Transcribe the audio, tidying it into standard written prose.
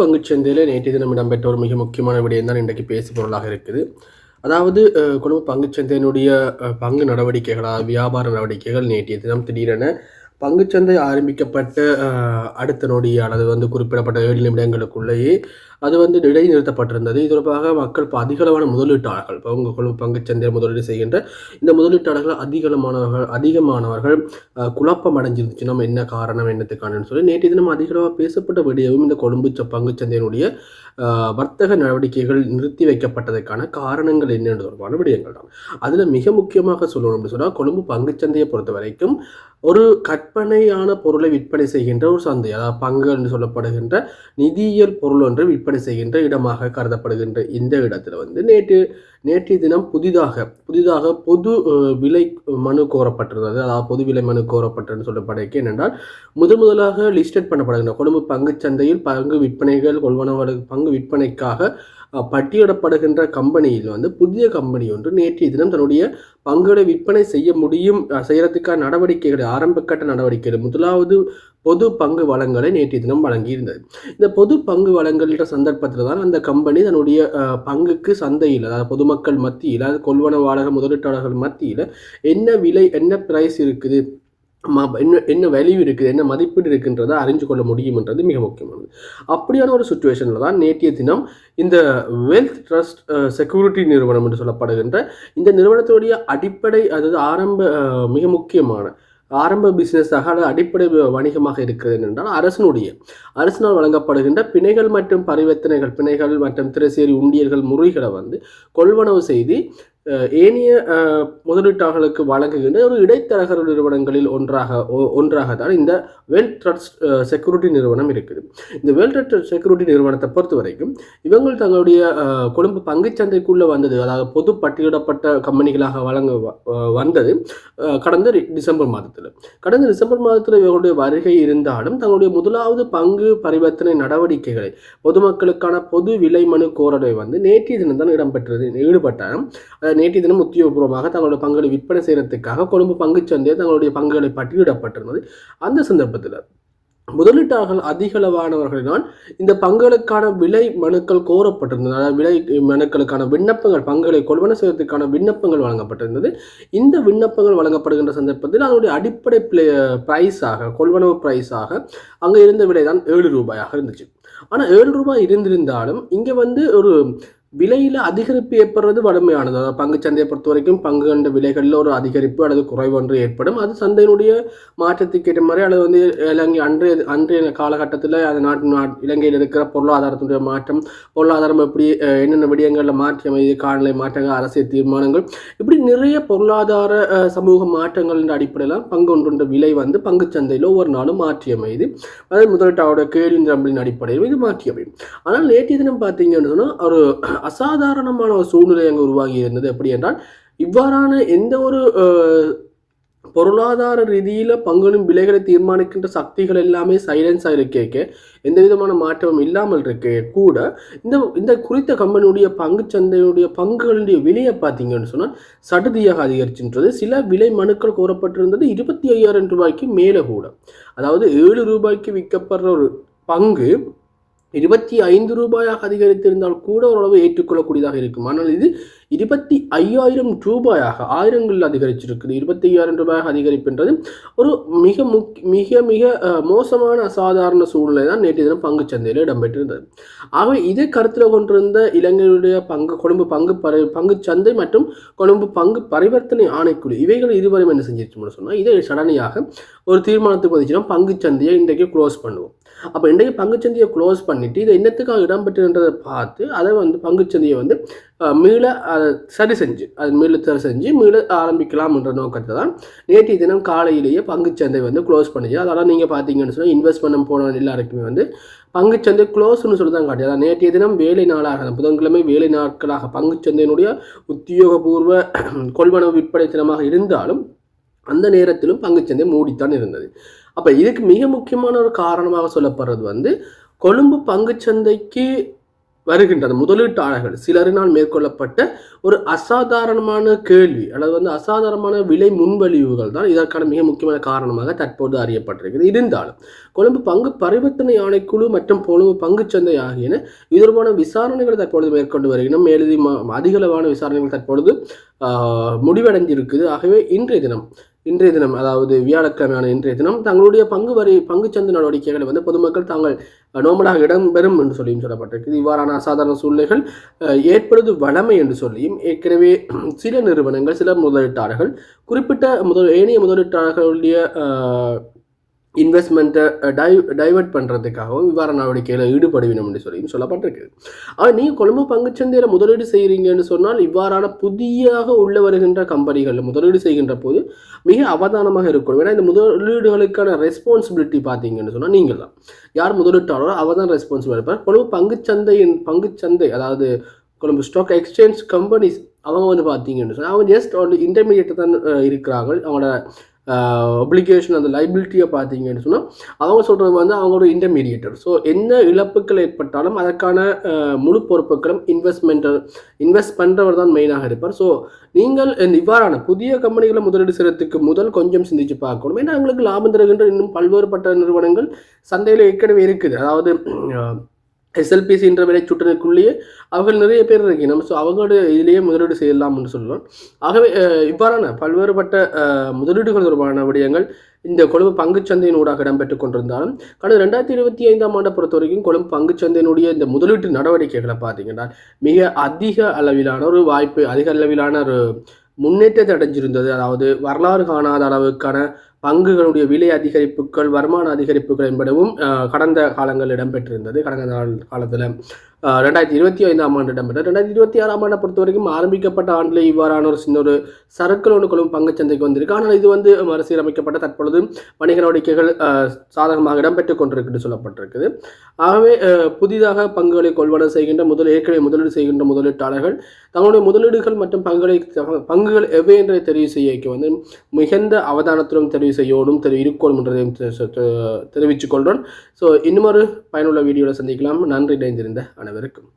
பங்குச்சந்தையில் நேற்று தினம் இடம்பெற்ற ஒரு மிக முக்கியமான விடயம் தான் இன்றைக்கு பேசு பொருளாக இருக்குது. அதாவது கொழும்பு பங்குச்சந்தையினுடைய பங்கு நடவடிக்கைகளா வியாபார நடவடிக்கைகள் நேற்றைய தினம் திடீரென பங்குச்சந்தை ஆரம்பிக்கப்பட்ட அடுத்த நொடி அல்லது குறிப்பிடப்பட்ட 7 நிமிடங்களுக்குள்ளேயே அது இடைநிறுத்தப்பட்டிருந்தது. இது தொடர்பாக மக்கள் இப்போ அதிகளவான முதலீட்டாளர்கள் இப்போ உங்கள் கொழும்பு பங்குச்சந்தையில் முதலீடு செய்கின்ற இந்த முதலீட்டாளர்கள் அதிகமானவர்கள் குழப்பம் அடைஞ்சிருந்துச்சு. நம்ம என்ன காரணம் என்னத்துக்கானு சொல்லி நேற்று தினம் அதிகளவாக பேசப்பட்ட விடயமும் இந்த கொழும்பு பங்குச்சந்தையினுடைய வர்த்தக நடவடிக்கைகள் நிறுத்தி வைக்கப்பட்டதற்கான காரணங்கள் என்னென்று தொடர்பான விடயங்கள் தான். அதில் மிக முக்கியமாக சொல்லணும் அப்படின்னு சொன்னால் கொழும்பு பங்குச்சந்தையை பொறுத்த வரைக்கும் ஒரு கற்பனையான பொருளை விற்பனை செய்கின்ற ஒரு சந்தை, அதாவது பங்கு என்று சொல்லப்படுகின்ற நிதியியல் பொருள் ஒன்று விற்பனை செய்கின்ற இடமாக கருதப்படுகின்ற இந்த இடத்துல நேற்றைய தினம் புதிதாக பொது விலை மனு கோரப்பட்டிருந்தது. அதாவது பொது விலை மனு கோரப்பட்டதுன்னு சொல்லப்படுகிறது. என்னென்றால் முதலாக லிஸ்டட் பண்ணப்படுகின்ற கொழும்பு பங்குச்சந்தையில் பங்கு விற்பனைகள் கொள்வனவர்களுக்கு பங்கு விற்பனைக்காக பட்டியலிடப்படுகின்ற கம்பெனியில் புதிய கம்பெனி ஒன்று நேற்றைய தினம் தன்னுடைய பங்குகளை விற்பனை செய்யறதுக்கான நடவடிக்கைகளை ஆரம்பகட்ட நடவடிக்கைகள் முதலாவது பொது பங்கு வளங்களை நேற்றைய தினம் வழங்கியிருந்தது. இந்த பொது பங்கு வழங்கல்ன்ற சந்தர்ப்பத்தில் தான் அந்த கம்பெனி தன்னுடைய பங்குக்கு சந்தையில், அதாவது பொதுமக்கள் மத்தியில், அதாவது கொள்வனவாளர்கள் முதலீட்டாளர்கள் மத்தியில் என்ன விலை என்ன பிரைஸ் இருக்குது, என்ன வேல்யூ இருக்குது, என்ன மதிப்பீடு இருக்குன்றதை அறிஞ்சு கொள்ள முடியும்ன்றது மிக முக்கியமானது. அப்படியான ஒரு சுச்சுவேஷனில் தான் நேற்றைய தினம் இந்த வெல்த் ட்ரஸ்ட் செக்யூரிட்டி நிறுவனம் என்று சொல்லப்படுகின்ற இந்த நிறுவனத்துடைய அடிப்படை, அதாவது மிக முக்கியமான ஆரம்ப பிஸ்னஸாக அல்லது அடிப்படை வணிகமாக இருக்கிறது என்றால் அரசினால் வழங்கப்படுகின்ற பிணைகள் மற்றும் பரிவர்த்தனைகள், பிணைகள் மற்றும் திரைசேரி உண்டியல்கள் முறைகளை கொள்வனவு செய்து ஏனைய முதலீட்டாளர்களுக்கு வழங்குகின்ற ஒரு இடைத்தரகர் நிறுவனங்களில் ஒன்றாக தான் இந்த வெல்த் ட்ரஸ்ட் செக்யூரிட்டி நிறுவனம் இருக்குது. இந்த வெல்த் ட்ரஸ்ட் செக்யூரிட்டி நிறுவனத்தை பொறுத்த வரைக்கும் இவங்கள் தங்களுடைய கொழும்பு பங்குச்சந்தைக்குள்ளே வந்தது, அதாவது பொது பட்டியலிடப்பட்ட கம்பெனிகளாக வந்தது கடந்த டிசம்பர் மாதத்தில் இவர்களுடைய வருகை இருந்தாலும் தங்களுடைய முதலாவது பங்கு பரிவர்த்தனை நடவடிக்கைகளை பொதுமக்களுக்கான பொது விலை மனு கோரலை நேற்றைய தினம் தான் ஈடுபட்டாலும் நேற்றைய தினம் உத்தியோகபூர்வமாக தங்களுடைய பங்குகளை விற்பனை செய்யறதுக்காக கொழும்பு பங்குச்சந்தையை தங்களுடைய பங்குகளை பட்டியலிடப்பட்டிருந்தது. அந்த சந்தர்ப்பத்தில் முதலீட்டாளர்கள் அதிகளவானவர்களினால் இந்த பங்குகளுக்கான விலை மனுக்கள் கோரப்பட்டிருந்தது. அதாவது விலை மனுக்களுக்கான விண்ணப்பங்கள், பங்குகளை கொள்வன செய்வதற்கான விண்ணப்பங்கள் வழங்கப்பட்டிருந்தது. இந்த விண்ணப்பங்கள் வழங்கப்படுகின்ற சந்தர்ப்பத்தில் அதனுடைய அடிப்படை பிரைஸாக, கொள்வனவு பிரைஸாக அங்கே இருந்த விலை தான் 7 ரூபாயாக இருந்துச்சு. ஆனால் 7 ரூபாய் இருந்திருந்தாலும் இங்கே ஒரு விலையில் அதிகரிப்பு ஏற்படுறது வலிமையானது. அதாவது பங்குச்சந்தையை பொறுத்த வரைக்கும் பங்குகண்ட விலைகளில் ஒரு அதிகரிப்பு அல்லது குறைவு ஒன்று ஏற்படும். அது சந்தையினுடைய மாற்றத்துக்கு ஏற்ற மாதிரி அல்லது இலங்கை அன்றைய காலகட்டத்தில் அது இலங்கையில் இருக்கிற பொருளாதாரத்தினுடைய மாற்றம், பொருளாதாரம் எப்படி என்னென்ன விடயங்களில் மாற்றி அமைதி, காலநிலை மாற்றங்கள், அரசியல் தீர்மானங்கள், இப்படி நிறைய பொருளாதார சமூக மாற்றங்கள் என்ற அடிப்படையில் பங்கு ஒன்றுன்ற விலை பங்குச்சந்தையில் ஒவ்வொரு நாளும் மாற்றி அமைது. அதாவது முதலீட்டாளருடைய கேள்வியின் அடிப்படையில் இது மாற்றி அமையும். ஆனால் நேற்றைய தினம் பார்த்தீங்கன்னு சொன்னால் ஒரு அசாதாரணமான ஒரு சூழ்நிலை அங்கே உருவாகி இருந்தது. எப்படி என்றால் இவ்வாறான எந்த ஒரு பொருளாதார ரீதியில் பங்குகளின் விலைகளை தீர்மானிக்கின்ற சக்திகள் எல்லாமே சைலன்ஸாக இருக்கேக்க, எந்த விதமான மாற்றமும் இல்லாமல் இருக்கே கூட இந்த குறித்த கம்பெனியுடைய பங்குச்சந்தையுடைய பங்குகளுடைய விலையை பார்த்தீங்கன்னு சொன்னால் சடுதியாக அதிகரிச்சுன்றது. சில விலை மனுக்கள் கோரப்பட்டிருந்தது 25,000 ரூபாய்க்கு மேலே கூட. அதாவது 7 ரூபாய்க்கு விற்கப்படுற ஒரு பங்கு 25 ரூபாயாக அதிகரித்திருந்தால் கூட ஓரளவு ஏற்றுக்கொள்ளக்கூடியதாக இருக்கும். ஆனால் இது 25,000 ரூபாயாக, ஆயிரங்களில் அதிகரிச்சிருக்குது. 25,000 ரூபாயாக அதிகரிப்புன்றது ஒரு மிக மிக மோசமான அசாதாரண சூழ்நிலை தான் நேற்று தினம் பங்குச்சந்தையில் இடம்பெற்றிருந்தது. ஆகவே இதை கருத்தில் கொண்டிருந்த இலங்கையுடைய கொழும்பு பங்குச்சந்தை மற்றும் கொழும்பு பங்கு பரிவர்த்தனை ஆணைக்குழு இவைகள் இருவரும் என்ன செஞ்சிருச்சோம்னு சொன்னால் இதை சடனியாக ஒரு தீர்மானத்துக்கு வந்துச்சுன்னா பங்குச்சந்தையை இன்றைக்கு க்ளோஸ் பண்ணுவோம். அப்போ இன்றைக்கு பங்குச்சந்தையை க்ளோஸ் பண்ணிட்டு இதை என்னத்துக்காக இடம்பெற்றுன்றதை பார்த்து அதை பங்குச்சந்தையை மீள சரி செஞ்சு மீள ஆரம்பிக்கலாம் என்ற நோக்கத்தை தான் நேற்றைய தினம் காலையிலேயே பங்குச்சந்தை க்ளோஸ் பண்ணிச்சு. அதனால் நீங்கள் பார்த்தீங்கன்னு சொன்னால் இன்வெஸ்ட் பண்ண போன எல்லாருக்குமே பங்குச்சந்தை க்ளோஸ்னு சொல்லி தான் காட்டி. அதாவது நேற்றைய தினம் வேலை நாளாக, புதன்கிழமை வேலை நாட்களாக பங்குச்சந்தையினுடைய உத்தியோகபூர்வ கொள்வனவு விற்பனை தினமாக இருந்தாலும் அந்த நேரத்திலும் பங்குச்சந்தை மூடித்தான் இருந்தது. அப்போ இதுக்கு மிக முக்கியமான ஒரு காரணமாக சொல்லப்படுறது கொழும்பு பங்குச்சந்தைக்கு வருகின்ற அந்த முதலீட்டாளர்கள் சிலரினால் மேற்கொள்ளப்பட்ட ஒரு அசாதாரணமான கேள்வி அல்லது அசாதாரணமான விலை முன்வழிவுகள் தான் இதற்கான மிக முக்கியமான காரணமாக தற்போது அறியப்பட்டிருக்கிறது. இருந்தாலும் கொழும்பு பங்கு பரிவர்த்தனை ஆணைக்குழு மற்றும் கொழும்பு பங்குச்சந்தை ஆகியன இது தொடர்பான விசாரணைகளை தற்பொழுது மேற்கொண்டு வருகின்றன. மேலும் அதிகளவான விசாரணைகள் தற்பொழுது முடிவடைந்திருக்குது. ஆகவே இன்றைய தினம் அதாவது வியாழக்கிழமையான இன்றைய தினம் தங்களுடைய பங்குச்சந்தை நடவடிக்கைகளை பொதுமக்கள் தாங்கள் நோமலாக இடம்பெறும் என்று சொல்லியும் சொல்லப்பட்டிருக்கிறது. இவ்வாறான அசாதாரண சூழ்நிலைகள் ஏற்படுவது வளமை என்று சொல்லியும் ஏற்கனவே சில நிறுவனங்கள் சில முதலீட்டாளர்கள் குறிப்பிட்ட ஏனைய முதலீட்டாளர்களுடைய இன்வெஸ்ட்மெண்ட்டை டைவெர்ட் பண்ணுறதுக்காகவும் இவ்வாறு நடவடிக்கையில் ஈடுபடுவினோம் என்று சொல்லியும் சொல்லப்பட்டிருக்கு. ஆனால் நீங்கள் கொழும்பு பங்குச்சந்தையில் முதலீடு செய்கிறீங்கன்னு சொன்னால் இவ்வாறான புதியாக உள்ள வருகின்ற கம்பெனிகளில் முதலீடு செய்கின்ற போது மிக அவதானமாக இருக்கணும். ஏன்னா இந்த முதலீடுகளுக்கான ரெஸ்பான்சிபிலிட்டி பார்த்தீங்கன்னு சொன்னால் நீங்கள் தான் யார் முதலீட்டாளரோ அவர் தான் ரெஸ்பான்சிபிள் இருப்பார். கொழும்பு பங்குச்சந்தை அதாவது கொழும்பு ஸ்டாக் எக்ஸ்சேஞ்ச் கம்பெனிஸ் அவங்க பார்த்தீங்கன்னு சொன்னால் அவங்க ஜஸ்ட் இன்டர்மீடியேட்டை தான் இருக்கிறாங்க. அவங்களோட ஒப்ளிகேஷன் அந்த லைபிலிட்டியை பார்த்தீங்கன்னு சொன்னால் அவங்க சொல்கிறது அவங்களோட இன்டர்மீடியேட்டர். ஸோ என்ன இழப்புகள் ஏற்பட்டாலும் அதற்கான முழு பொறுப்புகளும் இன்வெஸ்ட் பண்ணுறவர் தான் மெயினாக இருப்பார். ஸோ நீங்கள் இவ்வாறான புதிய கம்பெனிகளை முதலீடு செய்கிறதுக்கு முதல் கொஞ்சம் சிந்திச்சு பார்க்கணும். ஏன்னா அவங்களுக்கு லாபம் தருகின்ற இன்னும் பல்வேறுபட்ட நிறுவனங்கள் சந்தையில் ஏற்கனவே இருக்குது. அதாவது எஸ்எல்பிசின்ற விலை சுற்றினுக்குள்ளேயே அவர்கள் நிறைய பேர் இருக்கணும். ஸோ அவங்களோட இதிலேயே முதலீடு செய்யலாம்னு சொல்லலாம். ஆகவே இவ்வாறான பல்வேறுபட்ட முதலீடுகள் தொடர்பான விடயங்கள் இந்த கொழும்பு பங்குச்சந்தையின் ஊடாக இடம்பெற்றுக் கொண்டிருந்தாலும் கடந்த 2025ஆம் ஆண்டை பொறுத்த வரைக்கும் கொழும்பு பங்குச்சந்தையினுடைய இந்த முதலீட்டு நடவடிக்கைகளை பார்த்தீங்கன்னா மிக அதிக அளவிலான ஒரு வாய்ப்பு, அதிக அளவிலான ஒரு முன்னேற்றத்தை அடைஞ்சிருந்தது. அதாவது வரலாறு காணாத அளவுக்கான பங்குகளுடைய விலை அதிகரிப்புகள், வருமான அதிகரிப்புகள் என்பனவும் கடந்த காலங்கள் இடம்பெற்றிருந்தது. கடந்த காலத்தில் 2025ஆம் ஆண்டு இடம்பெற்ற 2026ஆம் ஆண்டை பொறுத்த வரைக்கும் ஆரம்பிக்கப்பட்ட ஆண்டில் இவ்வாறான ஒரு சின்ன ஒரு சரக்குகள் ஒன்று கொள்ளும் பங்குச்சந்தைக்கு வந்திருக்கு. ஆனால் இது மறுசீரமைக்கப்பட்ட தற்பொழுது வணிக நடவடிக்கைகள் சாதகமாக இடம்பெற்றுக் கொண்டிருக்கு சொல்லப்பட்டிருக்குது. ஆகவே புதிதாக பங்குகளை கொள்வனவு செய்கின்ற ஏற்கனவே முதலீடு செய்கின்ற முதலீட்டாளர்கள் தங்களுடைய முதலீடுகள் மற்றும் பங்குகள் எவை என்பதை தெரிவு செய்ய மிகுந்த அவதானத்துடன் தெரிவு செய்யணும் இருக்கணும் என்றதையும் தெரிவித்துக் கொள்கிறோம். ஸோ இன்னும் ஒரு பயனுள்ள வீடியோவில் சந்திக்கலாம். நன்றி. இணைந்திருந்த அனைவருக்கும்